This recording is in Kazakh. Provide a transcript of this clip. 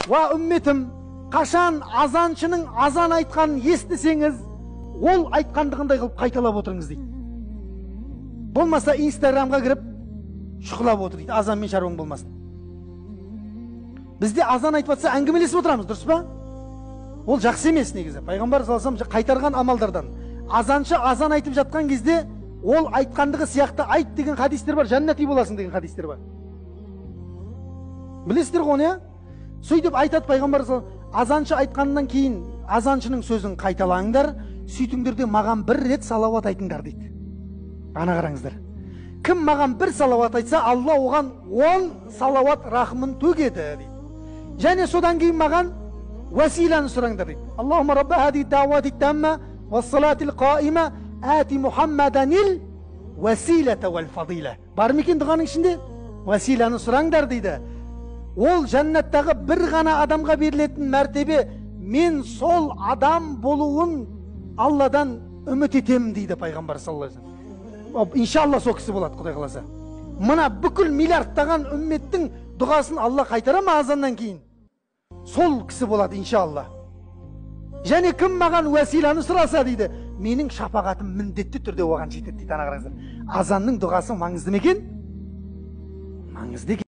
Ва үмметім, қашан азаншының азан айтқанын естісеңіз, ол айтқандығындай қылып қайталап отырыңыз дейді. Болмаса Инстаграмға кіріп шұқылап отыр дейді, азанмен шаруаң болмасын. Бізде азан айтып жатса әңгімелесіп отырамыз, дұрыс па? Ол жақсы емес негізі. Пайғамбар саллаллаху алейхи вассалам қайтарған амалдардан. Азаншы азан айтып жатқан кезде ол айтқандығы сияқты айт деген хадистер бар, жәннати боласың деген хадистер бар. Білесіздер ғой оны, сөйтіп айтады пайғамбар саллаллаху алейхи вассалам, азаншы айтқаннан кейін азаншының сөзін қайталаңдар, сөйтіңдер де маған бір рет салауат айтыңдар дейді. Ана қараңыздар. Кім маған бір салауат айтса, Алла оған 10 салауат рахмын төгеді дейді. Және содан кейін маған уәсиланы сұраңдар дейді. Аллахумма рабба хади дауати тамма вассалатил қаима ати Мухаммаданил уәсилата уәл фадила. Бар ма екен дұғаның ішінде? Уәсиланы сұраңдар дейді. Ол жәннаттағы бір ғана адамға берілетін мәртебе, мен сол адам болуын Алладан үміт етемін дейді пайғамбар саллаллаху алейхи вассалам. Иншалла сол кісі болады, Құдай қаласа. Мына бүкіл миллиардтаған үмметтің дұғасын Алла қайтара ма азаннан кейін? Сол кісі болады иншалла. Және кім маған уәсиланы сұраса дейді, менің шапағатым міндетті түрде оған жетеді дейді. Ана қараңыздар. Азанның дұғасы маңызды ма екен? Маңызды екен.